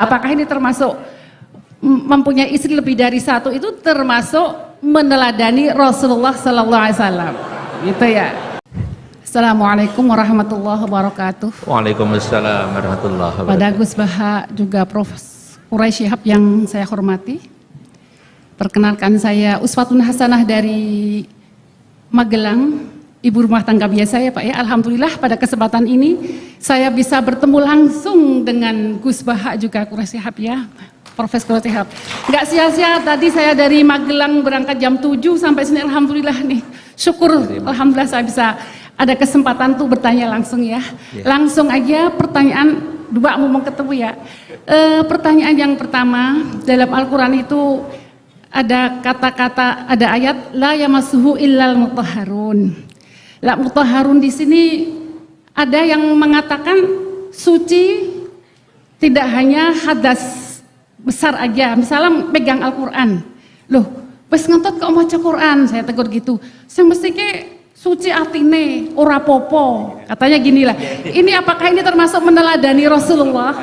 Apakah ini termasuk mempunyai istri lebih dari satu itu termasuk meneladani Rasulullah Sallallahu Alaihi Wasallam? Gitu ya. Assalamualaikum warahmatullahi wabarakatuh. Waalaikumsalam warahmatullahi wabarakatuh. Pada Gus Baha juga Prof. Quraisy Shihab yang saya hormati. Perkenalkan saya Uswatun Hasanah dari Magelang, ibu rumah tangga biasa ya Pak ya. Alhamdulillah pada kesempatan ini saya bisa bertemu langsung dengan Gus Baha juga Quraisy Shihab ya, Profesor Quraisy Shihab. Nggak sia-sia tadi saya dari Magelang berangkat jam 7 sampai sini, alhamdulillah nih. Syukur, alhamdulillah saya bisa ada kesempatan tuh bertanya langsung ya. Langsung aja pertanyaan dua mau ketemu ya. Pertanyaan yang pertama, dalam Al-Qur'an itu ada kata-kata, ada ayat la yamassuhu illal mutahharun. La mutahharun di sini ada yang mengatakan suci tidak hanya hadas besar aja. Misalnya pegang Al-Qur'an. Loh, wis ngentot kok maca Qur'an, saya tegur gitu. Sing mesti ke suci atine ora popo. Katanya gini lah. Ini apakah ini termasuk meneladani Rasulullah?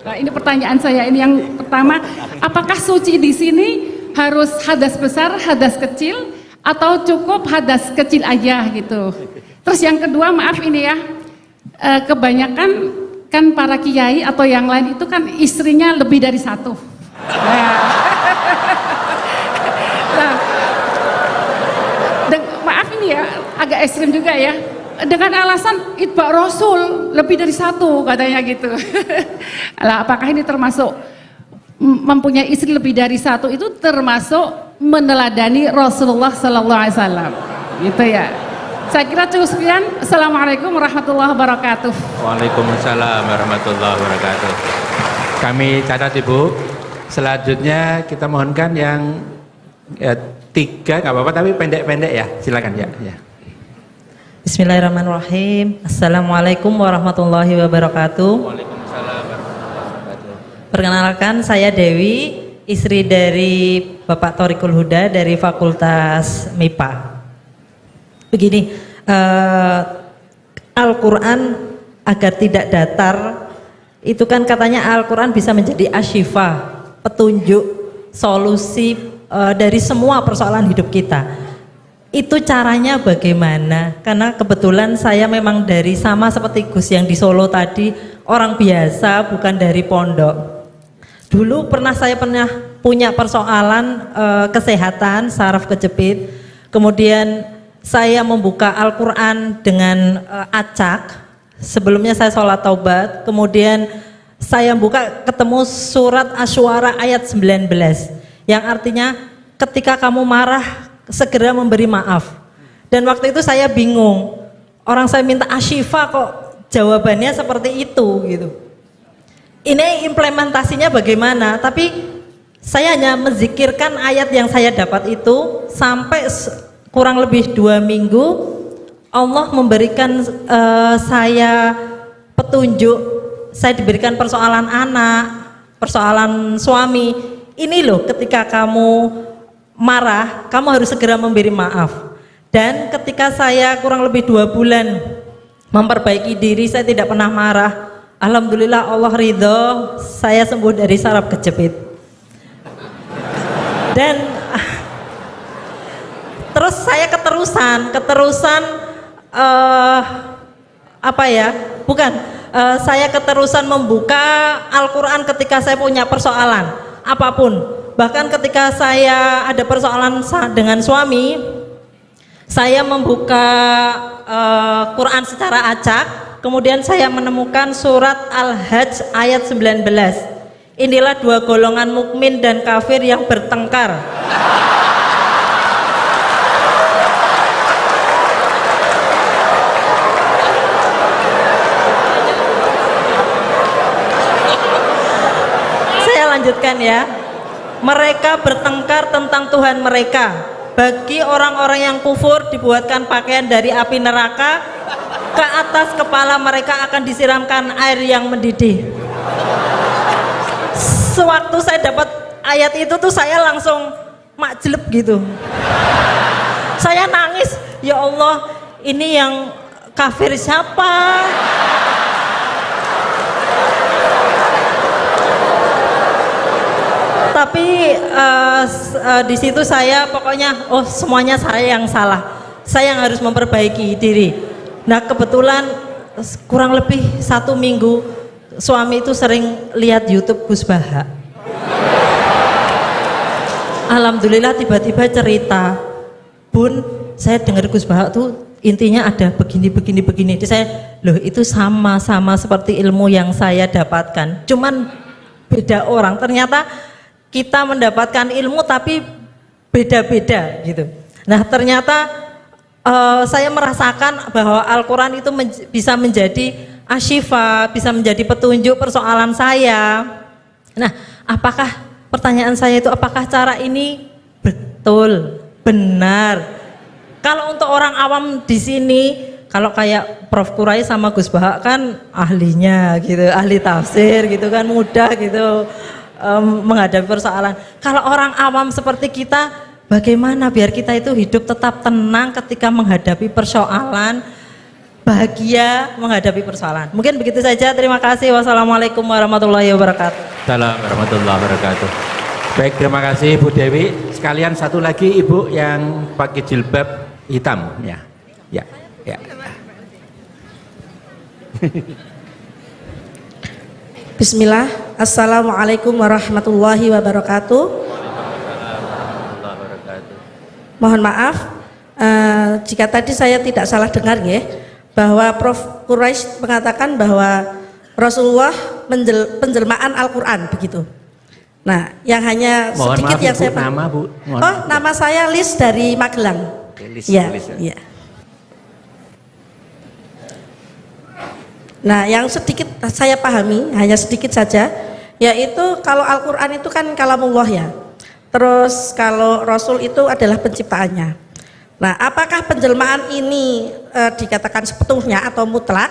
Nah, ini pertanyaan saya ini yang pertama, apakah suci di sini harus hadas besar, hadas kecil, atau cukup hadas kecil aja gitu. Terus yang kedua, maaf ini ya, kebanyakan kan para kiai atau yang lain itu kan istrinya lebih dari satu. Nah, maaf ini ya, agak ekstrim juga ya. Dengan alasan itba Rasul lebih dari satu katanya gitu. Lah, apakah ini termasuk mempunyai istri lebih dari satu itu termasuk meneladani Rasulullah Sallallahu Alaihi Wasallam? Gitu ya. Saya kira cukup sekian. Assalamualaikum warahmatullahi wabarakatuh. Waalaikumsalam warahmatullahi wabarakatuh. Kami catat Ibu. Selanjutnya kita mohonkan yang tiga, nggak apa-apa tapi pendek-pendek ya. Silakan ya. Bismillahirrahmanirrahim. Assalamualaikum warahmatullahi wabarakatuh. Waalaikumsalam warahmatullahi wabarakatuh. Perkenalkan, saya Dewi, istri dari Bapak Thoriqul Huda dari Fakultas MIPA. Begini, Al-Quran agar tidak datar, itu kan katanya Al-Quran bisa menjadi asyifa, petunjuk, solusi dari semua persoalan hidup kita. Itu caranya bagaimana? Karena kebetulan saya memang dari sama seperti Gus yang di Solo tadi, orang biasa bukan dari pondok. Dulu saya pernah punya persoalan kesehatan, saraf kejepit. Kemudian saya membuka Al-Quran dengan acak. Sebelumnya saya sholat taubat. Kemudian saya buka ketemu surat Asy-Syu'ara ayat 19. Yang artinya ketika kamu marah, segera memberi maaf. Dan waktu itu saya bingung, orang saya minta asyifa kok jawabannya seperti itu gitu. Ini implementasinya bagaimana? Tapi saya hanya menzikirkan ayat yang saya dapat itu sampai kurang lebih 2 minggu. Allah memberikan saya petunjuk. Saya diberikan persoalan anak, persoalan suami. Ini loh, ketika kamu marah, kamu harus segera memberi maaf. Dan ketika saya kurang lebih 2 bulan memperbaiki diri, saya tidak pernah marah. Alhamdulillah Allah ridho, saya sembuh dari saraf kejepit. Dan terus saya keterusan saya keterusan membuka Al-Quran ketika saya punya persoalan apapun. Bahkan ketika saya ada persoalan dengan suami, saya membuka Quran secara acak, kemudian saya menemukan surat Al-Hajj ayat 19. Inilah 2 golongan mukmin dan kafir yang bertengkar. Saya lanjutkan ya. Mereka bertengkar tentang Tuhan mereka. Bagi orang-orang yang kufur dibuatkan pakaian dari api neraka, ke atas kepala mereka akan disiramkan air yang mendidih. Sewaktu saya dapat ayat itu tuh saya langsung makjleb gitu. Saya nangis, ya Allah, ini yang kafir siapa? tapi di situ saya pokoknya semuanya saya yang salah. Saya yang harus memperbaiki diri. Nah kebetulan kurang lebih 1 minggu suami itu sering lihat YouTube Gus Baha. Alhamdulillah tiba-tiba cerita, Bun, saya dengar Gus Baha tuh intinya ada begini. Jadi saya, loh itu sama-sama seperti ilmu yang saya dapatkan. Cuman beda orang. Ternyata kita mendapatkan ilmu tapi beda-beda gitu. Nah ternyata saya merasakan bahwa Al-Quran itu bisa menjadi asyifa, bisa menjadi petunjuk persoalan saya. Nah apakah pertanyaan saya itu apakah cara ini betul, benar? Kalau untuk orang awam di sini, kalau kayak Prof Kurai sama Gus Baha kan ahlinya gitu, ahli tafsir gitu kan, mudah gitu menghadapi persoalan. Kalau orang awam seperti kita, bagaimana biar kita itu hidup tetap tenang ketika menghadapi persoalan, bahagia menghadapi persoalan. Mungkin begitu saja, terima kasih. Wassalamualaikum warahmatullahi wabarakatuh. Assalamualaikum warahmatullahi wabarakatuh. Baik, terima kasih Bu Dewi. Sekalian satu lagi Ibu yang pakai jilbab hitam, ya. Bismillah. Assalamualaikum warahmatullahi wabarakatuh. Mohon maaf jika tadi saya tidak salah dengar ya, bahwa Prof Quraisy mengatakan bahwa Rasulullah penjelmaan Al-Quran begitu. Nah, yang hanya sedikit yang saya nama Bu. Nama saya Lis dari Magelang. Ya. Nah, yang sedikit saya pahami, hanya sedikit saja, yaitu kalau Al-Quran itu kan kalamullah ya. Terus kalau Rasul itu adalah penciptaannya. Nah, apakah penjelmaan ini dikatakan sepenuhnya atau mutlak,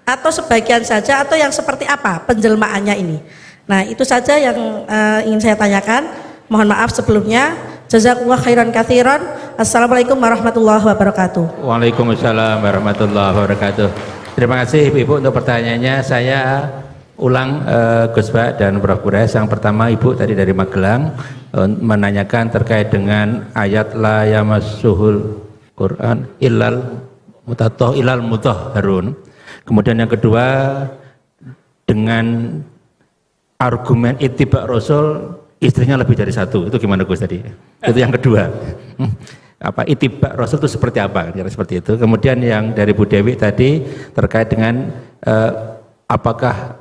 atau sebagian saja, atau yang seperti apa penjelmaannya ini? Nah, itu saja yang ingin saya tanyakan. Mohon maaf sebelumnya. Jazakallah khairan katsiran. Assalamualaikum warahmatullahi wabarakatuh. Waalaikumsalam warahmatullahi wabarakatuh. Terima kasih Ibu untuk pertanyaannya. Saya ulang Gus Baha dan Prof Quraisy. Yang pertama Ibu tadi dari Magelang menanyakan terkait dengan ayat la yamassuhul Quran illal mutahharun. Kemudian yang kedua dengan argumen ittiba Rasul, istrinya lebih dari satu. Itu gimana Gus tadi? Itu yang kedua. Apa ittiba Rasul itu seperti apa? Kira seperti itu. Kemudian yang dari Bu Dewi tadi terkait dengan apakah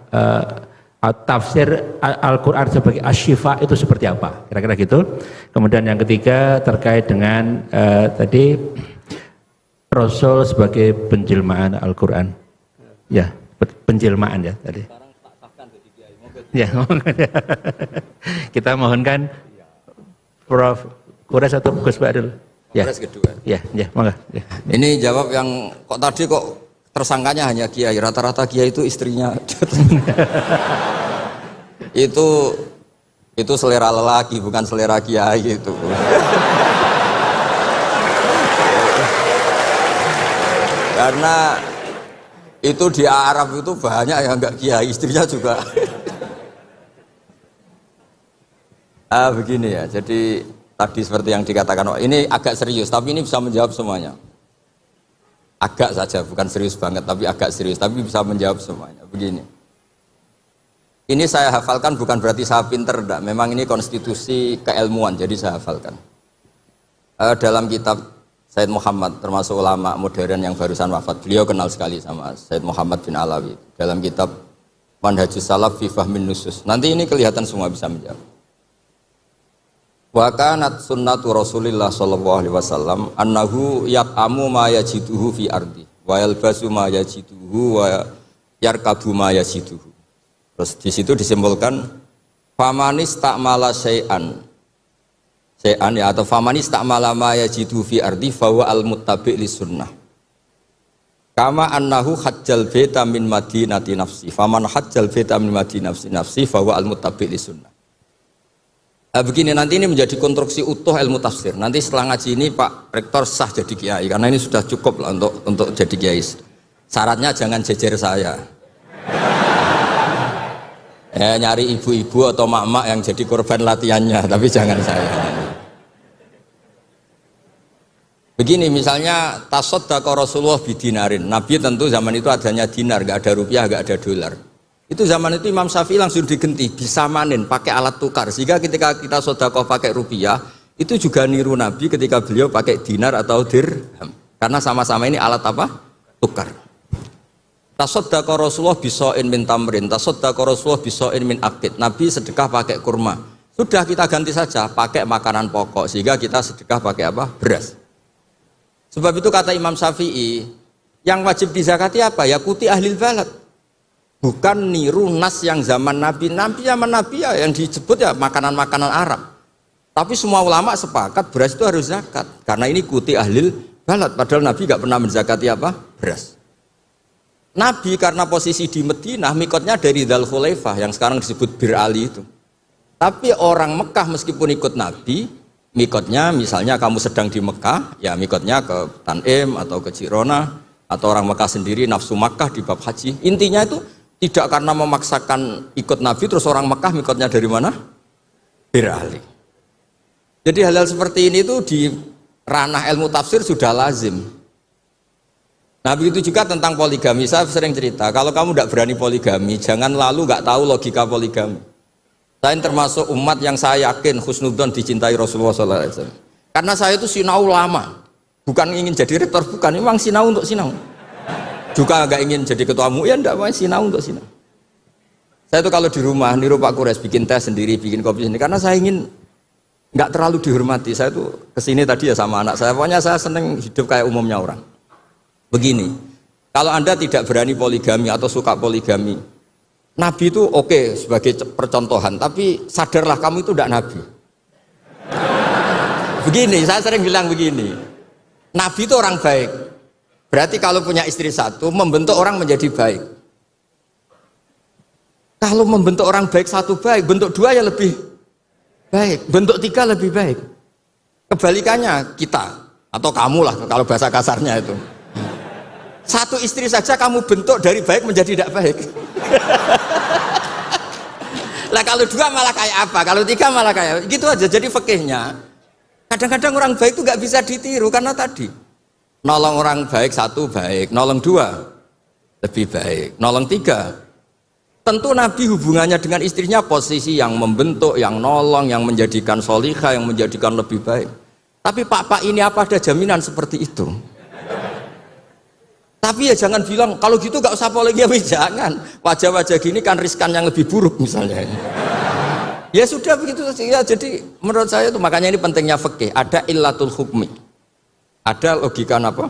tafsir Al-Quran sebagai asyifa itu seperti apa? Kira-kira gitu. Kemudian yang ketiga terkait dengan tadi Rasul sebagai penjelmaan Al-Quran. Ya, penjelmaan ya tadi. Ya, kita mohonkan Prof Quraisy atau Gus Baha dulu. Ya. Quraisy kedua. Ya, monggo. Ya. Ini jawab yang kok tadi kok tersangkanya hanya kiai, rata-rata kiai itu istrinya. itu selera lelaki bukan selera kiai itu. Karena itu di Arab itu banyak yang enggak kiai, istrinya juga. Begini ya, jadi tadi seperti yang dikatakan, ini agak serius, tapi ini bisa menjawab semuanya. Agak saja, bukan serius banget, tapi agak serius, tapi bisa menjawab semuanya. Begini, ini saya hafalkan bukan berarti saya pinter, enggak. Memang ini konstitusi keilmuan, jadi saya hafalkan. Dalam kitab Sayyid Muhammad, termasuk ulama modern yang barusan wafat, beliau kenal sekali sama Sayyid Muhammad bin Alawi. Dalam kitab Manhajus Salaf fi Fahmin Nusus, nanti ini kelihatan semua bisa menjawab. Wa kanat sunnatu Rasulillah sallallahu alaihi wasallam annahu yat'amu ma yajiduhu fi ardi wa yalbasu ma yajiduhu wa yarkabu ma yajiduhu. Terus di situ disimpulkan famanis ta'mala syai'an ya, atau famanis ta'mala ma yajiduhu fi ardi fa huwa al-muttabi' lis sunnah. Kama annahu hajjal baita min madinati nafsi. Faman hajjal baita min madinati nafsi fa huwa al-muttabi' lis sunnah. Begini, nanti ini menjadi konstruksi utuh ilmu tafsir. Nanti setelah ngaji ini Pak Rektor sah jadi kiai, karena ini sudah cukup lah untuk jadi kiai. Syaratnya jangan jejer saya. Nyari ibu-ibu atau mak-mak yang jadi korban latihannya, tapi jangan saya. Begini misalnya tasaddaqa Rasulullah bidinarin. Nabi tentu zaman itu adanya dinar, gak ada rupiah, gak ada dolar. Itu zaman itu Imam Syafi'i langsung digenti, disamanin pakai alat tukar. Sehingga ketika kita sedekah pakai rupiah, itu juga niru Nabi ketika beliau pakai dinar atau dirham. Karena sama-sama ini alat apa? Tukar. Tasaddaqa Rasulullah biso'in min tamrin, tasaddaqa Rasulullah biso'in min aqid. Nabi sedekah pakai kurma. Sudah kita ganti saja pakai makanan pokok, sehingga kita sedekah pakai apa? Beras. Sebab itu kata Imam Syafi'i, yang wajib dizakati apa? Ya kuti ahlil balad. Bukan niru nas yang zaman Nabi. Nabi zaman Nabi ya yang disebut ya makanan-makanan Arab. Tapi semua ulama sepakat beras itu harus zakat. Karena ini kuti ahlil balad. Padahal Nabi gak pernah menzakati apa? Beras. Nabi karena posisi di Madinah, mikotnya dari Dzul Khulaifah yang sekarang disebut Bir Ali itu. Tapi orang Mekah meskipun ikut Nabi, mikotnya misalnya kamu sedang di Mekah, ya mikotnya ke Tanim atau ke Jirona, atau orang Mekah sendiri nafsu Makkah di bab haji. Intinya itu tidak karena memaksakan ikut Nabi terus orang Mekah mikotnya dari mana? Bir Ali. Jadi hal-hal seperti ini itu di ranah ilmu tafsir sudah lazim. Nah begitu juga tentang poligami. Saya sering cerita, kalau kamu tidak berani poligami, jangan lalu nggak tahu logika poligami. Saya termasuk umat yang saya yakin husnudzon dicintai Rasulullah SAW. Karena saya itu sinau lama, bukan ingin jadi rektor, bukan, memang sinau untuk sinau. Juga nggak ingin jadi ketua MUI, enggak, mau sinau untuk sinau. Saya itu kalau di rumah niru Pak Kures, bikin teh sendiri, bikin kopi sendiri, karena saya ingin nggak terlalu dihormati. Saya tuh kesini tadi ya sama anak saya, pokoknya saya seneng hidup kayak umumnya orang. Begini, kalau Anda tidak berani poligami atau suka poligami, Nabi itu oke sebagai percontohan, tapi sadarlah kamu itu tidak Nabi. Begini, saya sering bilang begini, Nabi itu orang baik. Berarti kalau punya istri satu, membentuk orang menjadi baik. Kalau membentuk orang baik satu baik, bentuk dua ya lebih baik, bentuk tiga lebih baik. Kebalikannya kita, atau kamu lah kalau bahasa kasarnya itu. Satu istri saja kamu bentuk dari baik menjadi tidak baik. Lah kalau dua malah kayak apa? Kalau tiga malah kayak gitu aja. Jadi fikihnya kadang-kadang orang baik itu nggak bisa ditiru karena tadi nolong orang baik satu baik, nolong dua lebih baik, nolong tiga. Tentu Nabi hubungannya dengan istrinya posisi yang membentuk, yang nolong, yang menjadikan solihah, yang menjadikan lebih baik. Tapi Pak ini apa ada jaminan seperti itu? Tapi ya jangan bilang kalau gitu gak usah poligami, jangan. Wajah-wajah gini kan riskan yang lebih buruk misalnya. Ya sudah begitu saja. Ya, jadi menurut saya itu makanya ini pentingnya fikih. Ada illatul hukmi, ada logika apa?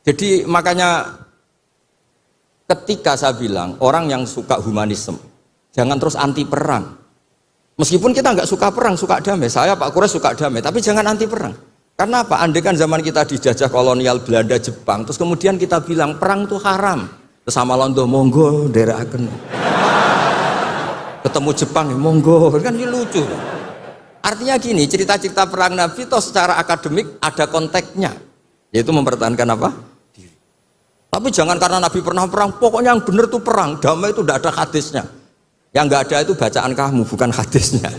Jadi makanya ketika saya bilang orang yang suka humanisme jangan terus anti perang. Meskipun kita nggak suka perang, suka damai. Saya Pak Kures suka damai, tapi jangan anti perang. Karena apa? Andai kan zaman kita dijajah kolonial Belanda Jepang, terus kemudian kita bilang perang itu haram, terus sama londo monggo daerahkan ketemu Jepang monggo, kan ini lucu. Artinya gini, cerita-cerita perang Nabi toh secara akademik ada konteksnya, yaitu mempertahankan apa? Diri. Tapi jangan karena Nabi pernah perang, pokoknya yang benar itu perang, damai itu tidak ada hadisnya. Yang nggak ada itu bacaan kamu, bukan hadisnya.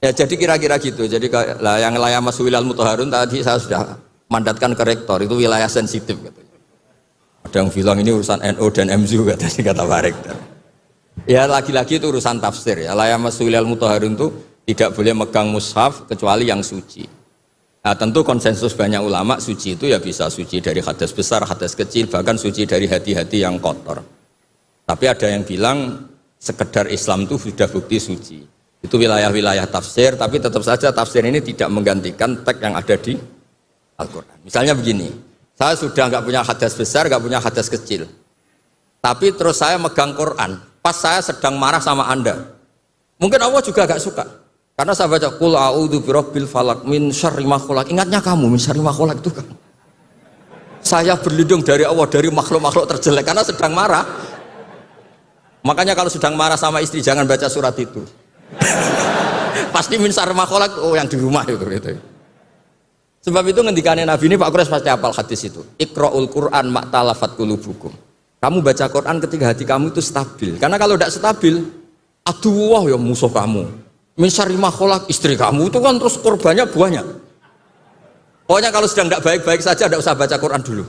Ya jadi kira-kira gitu. Jadi lah yang layah Mas Wilal Muthaharun tadi saya sudah mandatkan ke rektor, itu wilayah sensitif katanya. Ada yang bilang ini urusan NU dan MZU katanya, kata Pak Rektor. Ya lagi-lagi itu urusan tafsir ya. Layah Mas Wilal Muthaharun itu tidak boleh megang mushaf kecuali yang suci. Nah tentu konsensus banyak ulama suci itu ya bisa suci dari hadas besar, hadas kecil, bahkan suci dari hati-hati yang kotor. Tapi ada yang bilang sekedar Islam itu sudah bukti suci. Itu wilayah-wilayah tafsir, tapi tetap saja tafsir ini tidak menggantikan teks yang ada di Al-Quran. Misalnya begini, saya sudah nggak punya hadas besar, nggak punya hadas kecil, tapi terus saya megang Quran, pas saya sedang marah sama Anda, mungkin Allah juga nggak suka, karena saya baca Qul a'udzu birabbil falaq min syarri ma khalaq. Ingatnya kamu min syarri ma khalaq itu kan. Saya berlindung dari Allah dari makhluk-makhluk terjelek karena sedang marah. Makanya kalau sedang marah sama istri jangan baca surat itu. Pasti min syarri ma khalaq, oh yang di rumah itu. Sebab itu ngendikane Nabi ini Pak Kures pasti hafal hadis itu. Iqra'ul Qur'an ma'talafat qulubukum. Kamu baca Quran ketika hati kamu itu stabil. Karena kalau tidak stabil, aduh wah ya musuh kamu. Misari makhluk istri kamu itu kan terus korbannya banyak. Pokoknya kalau sedang tidak baik-baik saja tidak usah baca Quran dulu.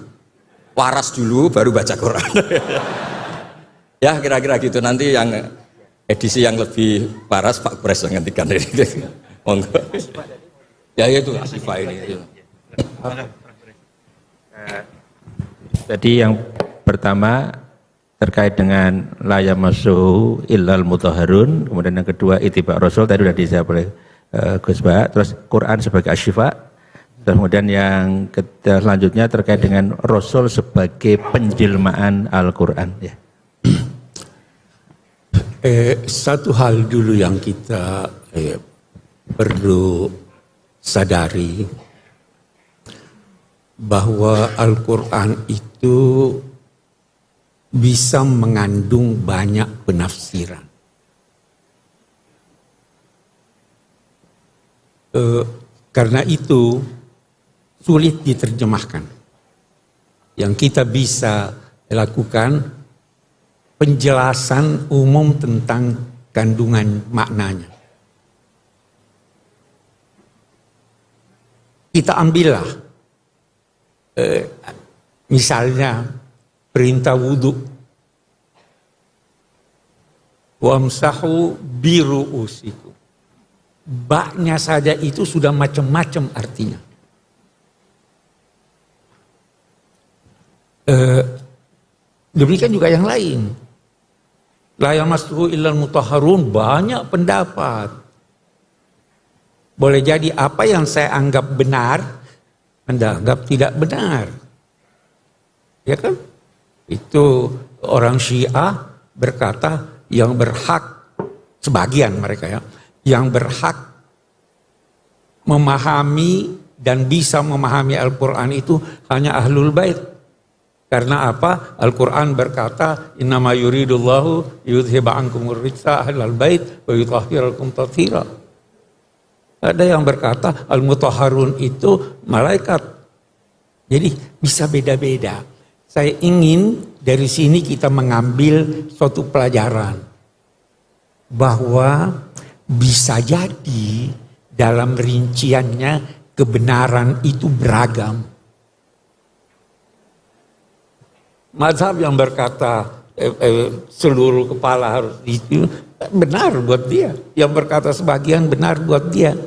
Waras dulu baru baca Quran. Ya kira-kira gitu. Nanti yang edisi yang lebih waras Pak Pres yang ngantikan ini. Monggo. Ya itu Asifah ini. Jadi yang pertama terkait dengan la yamassuhu illal mutahharun, kemudian yang kedua ittiba Rasul tadi sudah dijawab oleh Gus Ba, terus Quran sebagai asyifa, terus kemudian yang selanjutnya terkait dengan Rasul sebagai penjelmaan Al-Quran ya. Satu hal dulu yang kita perlu sadari bahwa Al-Quran itu bisa mengandung banyak penafsiran. Karena itu sulit diterjemahkan. Yang kita bisa lakukan penjelasan umum tentang kandungan maknanya. Kita ambillah misalnya perintah wudhu, wamsahu biru'usikum. Baknya saja itu sudah macam-macam artinya. Demikian juga yang lain. La yamassuhu illal mutahharun, banyak pendapat. Boleh jadi apa yang saya anggap benar, Anda anggap tidak benar. Ya kan? Itu orang Syiah berkata yang berhak, sebagian mereka ya, yang berhak memahami dan bisa memahami Al-Quran itu hanya Ahlul Bait. Karena apa? Al-Quran berkata, innama yuridullahu yudhiba ankumur rijsa ahlal bait wa yutahhirakum tathira. Ada yang berkata al-mutahharun itu malaikat. Jadi bisa beda-beda. Saya ingin dari sini kita mengambil suatu pelajaran bahwa bisa jadi dalam rinciannya kebenaran itu beragam. Mazhab yang berkata seluruh kepala harus itu benar buat dia. Yang berkata sebagian benar buat dia.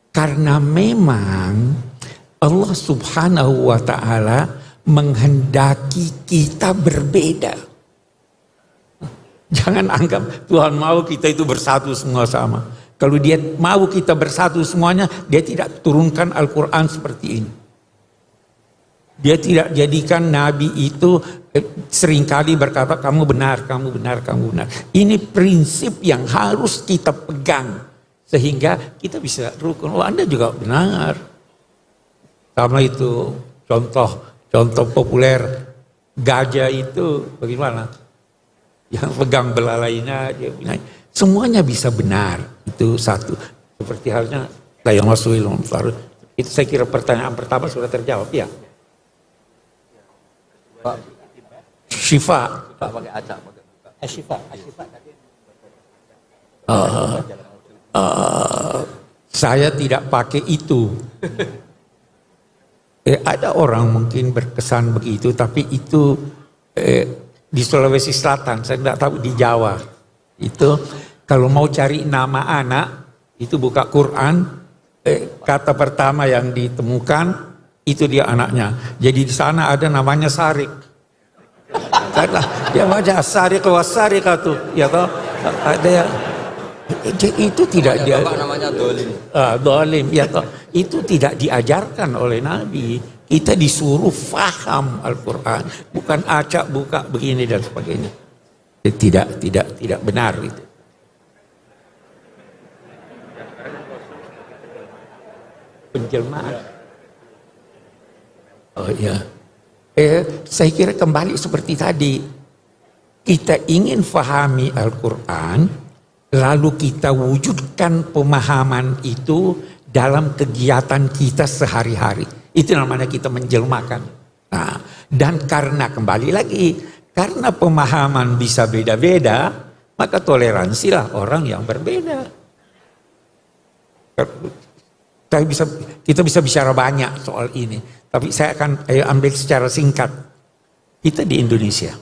Karena memang Allah Subhanahu wa ta'ala menghendaki kita berbeda. Jangan anggap Tuhan mau kita itu bersatu semua sama. Kalau dia mau kita bersatu semuanya, dia tidak turunkan Al-Quran seperti ini. Dia tidak jadikan Nabi itu seringkali berkata kamu benar, kamu benar, kamu benar. Ini prinsip yang harus kita pegang sehingga kita bisa rukun. Oh, Anda juga benar. Sama itu contoh populer gajah itu bagaimana? Yang pegang belalainya dia bilang semuanya bisa benar. Itu satu. Seperti halnya yang masuk ilmu. Itu saya kira pertanyaan pertama sudah terjawab ya. Syifa. Saya tidak pakai itu. Ada orang mungkin berkesan begitu, tapi itu di Sulawesi Selatan, saya tidak tahu di Jawa. Itu kalau mau cari nama anak, itu buka Quran, kata pertama yang ditemukan itu dia anaknya. Jadi di sana ada namanya Sarik. Karena dia baca Sarik wa Sarikatu, ya toh ada yang itu tidak dia namanya dolim. Dolim, ya toh itu tidak diajarkan oleh Nabi. Kita disuruh faham Al-Quran, bukan acak buka begini dan sebagainya. Tidak benar itu. Penjelmaan. Oh iya. Saya kira kembali seperti tadi. Kita ingin fahami Al-Quran, lalu kita wujudkan pemahaman itu dalam kegiatan kita sehari-hari. Itu namanya kita menjelmakan. Nah, dan karena kembali lagi, Karena pemahaman bisa beda-beda, maka toleransilah orang yang berbeda. Kita bisa bicara banyak soal ini, tapi saya akan ambil secara singkat. Kita di Indonesia,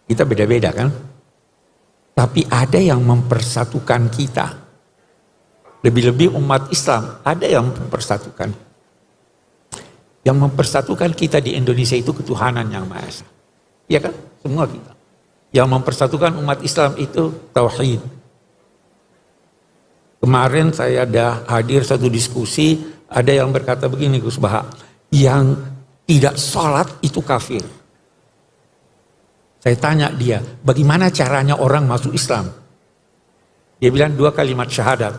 kita beda-beda kan? Tapi ada yang mempersatukan kita. Lebih-lebih umat Islam, ada yang mempersatukan. Yang mempersatukan kita di Indonesia itu ketuhanan yang Maha Esa. Ya kan? Semua kita. Yang mempersatukan umat Islam itu tauhid. Kemarin saya ada hadir satu diskusi, ada yang berkata begini Gus Baha, yang tidak sholat itu kafir. Saya tanya dia, bagaimana caranya orang masuk Islam? Dia bilang 2 kalimat syahadat.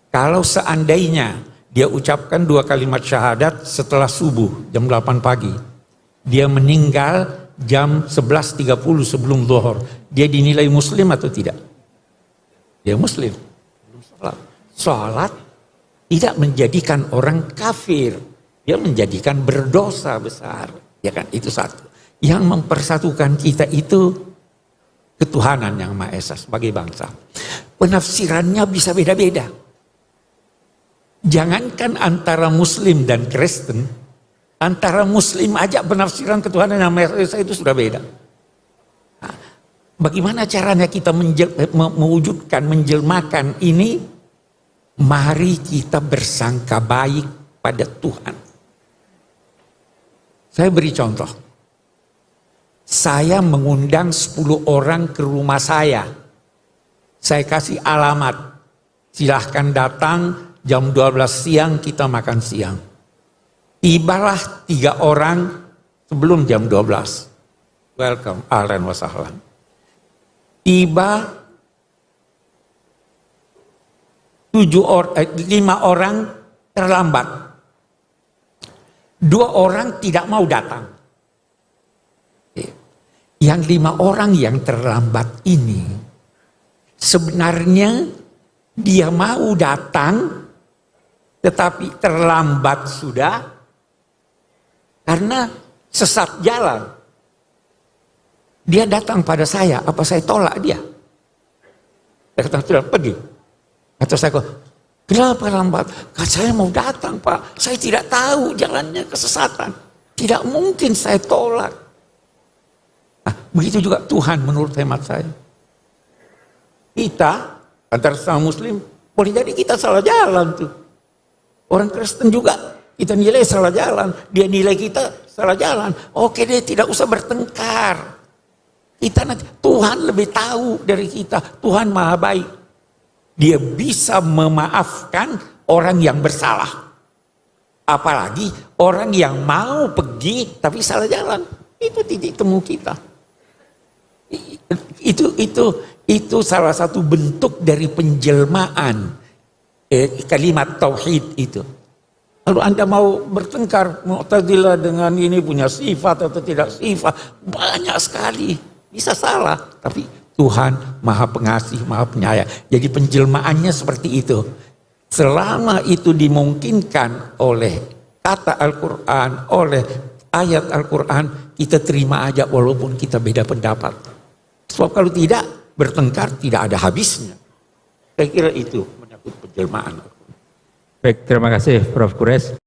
Kalau seandainya dia ucapkan 2 kalimat syahadat setelah subuh jam 8 pagi, dia meninggal jam 11.30 sebelum zuhur, dia dinilai muslim atau tidak? Dia muslim. Sholat tidak menjadikan orang kafir, dia menjadikan berdosa besar, ya kan? Itu satu. Yang mempersatukan kita itu ketuhanan yang Maha Esa sebagai bangsa. Penafsirannya bisa beda-beda. Jangankan antara Muslim dan Kristen, antara Muslim aja penafsiran ketuhanan yang Maha Esa itu sudah beda. Nah, bagaimana caranya kita mewujudkan, menjelmakan ini? Mari kita bersangka baik pada Tuhan. Saya beri contoh. Saya mengundang 10 orang ke rumah saya. Saya kasih alamat. Silahkan datang jam 12 siang kita makan siang. Tibalah 3 orang sebelum jam 12. Welcome, ahlan wa sahlan. Tiba 5 orang terlambat. 2 orang tidak mau datang. Yang 5 orang yang terlambat ini sebenarnya dia mau datang tetapi terlambat sudah karena sesat jalan. Dia datang pada saya, apa saya tolak dia? Saya kata sudah pergi. Atau saya kata, kenapa lambat? Kata saya mau datang Pak, saya tidak tahu jalannya kesesatan. Tidak mungkin saya tolak. Nah, begitu juga Tuhan menurut hemat saya. Kita, antara sama Muslim, boleh jadi kita salah jalan tuh. Orang Kristen juga, kita nilai salah jalan. Dia nilai kita salah jalan. Oke deh, tidak usah bertengkar. Kita nanti, Tuhan lebih tahu dari kita. Tuhan maha baik. Dia bisa memaafkan orang yang bersalah. Apalagi orang yang mau pergi tapi salah jalan. Itu titik temu kita. Itu salah satu bentuk dari penjelmaan kalimat tauhid itu. Kalau Anda mau bertengkar, Mu'tazilah dengan ini punya sifat atau tidak sifat, banyak sekali. Bisa salah, tapi Tuhan maha pengasih, maha penyayang. Jadi penjelmaannya seperti itu. Selama itu dimungkinkan oleh kata Al-Quran, oleh ayat Al-Quran, kita terima aja walaupun kita beda pendapat. Sebab kalau tidak, bertengkar tidak ada habisnya. Saya kira itu menyangkut penjelmaan. Baik, terima kasih Prof. Kures.